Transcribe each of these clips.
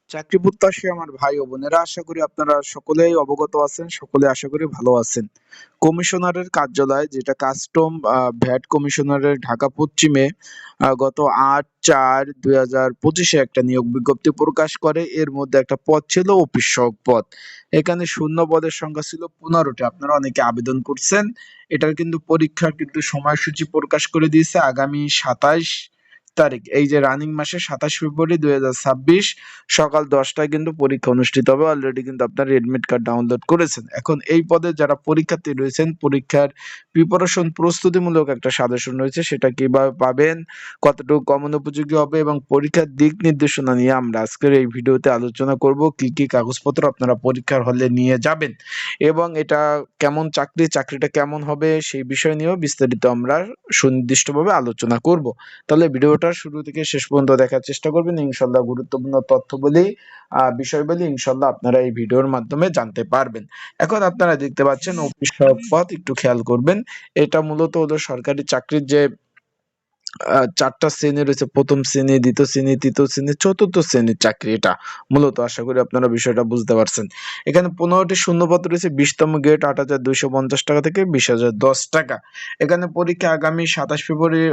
চাকরি প্রত্যাশী আমার ভাই ও বোনেরা, আশা করি আপনারা সকলেই অবগত আছেন, সকলে আশা করি ভালো আছেন। কমিশনারের কার্যালয়, যেটা কাস্টম ভ্যাট কমিশনারের ঢাকা পশ্চিমে গত ৮/৪/২০২৫ একটা নিয়োগ বিজ্ঞপ্তি প্রকাশ করে। এর মধ্যে একটা পদ ছিল অফিস সহায়ক পদ। এখানে শূন্য পদের সংখ্যা ছিল 15টি। আপনারা অনেকে আবেদন করছেন। এটার কিন্তু পরীক্ষার কিন্তু সময়সূচি প্রকাশ করে দিয়েছে আগামী 27 তারিখ, এই যে রানিং মাসে 27 ফেব্রুয়ারি ২০২৬ সকাল 10টায় কিন্তু পরীক্ষা অনুষ্ঠিত হবে। অলরেডি কিন্তু আপনার এডমিট কার্ড ডাউনলোড করেছেন। এখন এই পদে যারা পরীক্ষার্থী রয়েছেন, পরীক্ষার প্রিপারেশন প্রস্তুতিমূলক একটা সাজেশন রয়েছে, সেটা কিভাবে পাবেন, কতটুকু কমন উপযোগী হবে এবং পরীক্ষার দিক নির্দেশনা নিয়ে আমরা আজকের এই ভিডিওতে আলোচনা করব। কি কি কাগজপত্র আপনারা পরীক্ষার হলে নিয়ে যাবেন এবং এটা কেমন চাকরি, চাকরিটা কেমন হবে সেই বিষয় নিয়েও বিস্তারিত আমরা সুনির্দিষ্টভাবে আলোচনা করব। তাহলে ভিডিওটা শুরু থেকে শেষ পর্যন্ত দেখার চেষ্টা করবেন। ইনশাল্লাহ গুরুত্বপূর্ণ তথ্য বলি, বিষয় বলি, ইনশাল্লাহ আপনারা এই ভিডিওর মাধ্যমে জানতে পারবেন। এখন আপনারা দেখতে পাচ্ছেন অফিস সহায়ক পদ, একটু খেয়াল করবেন। এটা মূলত হলো সরকারি চাকরির যে 4টা শ্রেণী রয়েছে, প্রথম শ্রেণী, দ্বিতীয় শ্রেণী, তৃতীয় শ্রেণী, চতুর্থ শ্রেণীর চাকরি। এটা মূলত, আশা করি আপনারা বিষয়টা বুঝতে পারছেন। এখানে 15টি শূন্যপদ রয়েছে। 20তম গ্রেড 8,250 টাকা থেকে 20,010 টাকা। এখানে পরীক্ষা আগামী 27 ফেব্রুয়ারি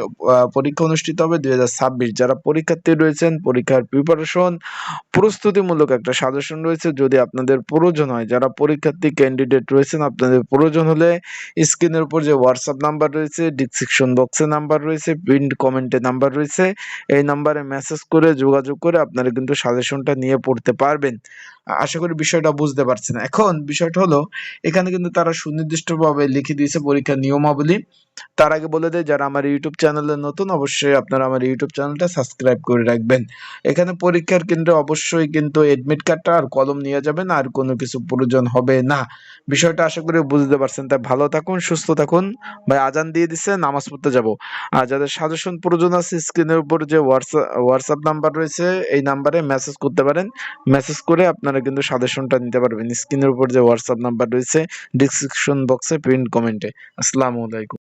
পরীক্ষা অনুষ্ঠিত হবে 2026। যারা পরীক্ষার্থী রয়েছেন, পরীক্ষার প্রিপারেশন প্রস্তুতিমূলক একটা সাজেশন রয়েছে। যদি আপনাদের প্রয়োজন হয়, যারা পরীক্ষার্থী ক্যান্ডিডেট রয়েছেন, আপনাদের প্রয়োজন হলে স্ক্রিনের উপর যে হোয়াটসঅ্যাপ নাম্বার রয়েছে, ডিসক্রিপশন বক্সে নাম্বার রয়েছে, পিন্ড কমেন্টে নাম্বার রয়েছে, এই নাম্বারে মেসেজ করে যোগাযোগ করে আপনারা কিন্তু সাজেশনটা নিয়ে পড়তে পারবেন। আশা করি বিষয়টা বুঝতে পারছেন। এখন বিষয়টা হলো, এখানে কিন্তু তারা সুনির্দিষ্টভাবে লিখে দিয়েছে পরীক্ষার নিয়মাবলী। তার আগে বলে দেয়, যারা আমার ইউটিউব চ্যানেলে নতুন, অবশ্যই আপনারা আমার ইউটিউব চ্যানেলটা সাবস্ক্রাইব করে রাখবেন। এখানে পরীক্ষার কেন্দ্রে অবশ্যই কিন্তু এডমিট কার্ডটা আর কলম নিয়ে যাবেন, আর কোনো কিছু প্রয়োজন হবে না। বিষয়টা আশা করি বুঝতে পারছেন। তাই ভালো থাকুন, সুস্থ থাকুন। ভাই আজান দিয়ে দিচ্ছে, নামাজ পড়তে যাব। আর যাদের সাজেশন প্রয়োজন আছে, স্ক্রিনের উপর যে হোয়াটসঅ্যাপ নাম্বার রয়েছে, এই নাম্বারে মেসেজ করতে পারেন। মেসেজ করে আপনারা কিন্তু সাজেশনটা নিতে পারবেন। স্ক্রিনের উপর যে হোয়াটসঅ্যাপ নাম্বার রয়েছে, ডিসক্রিপশন বক্সে, পিন কমেন্টে। আসসালামু আলাইকুম।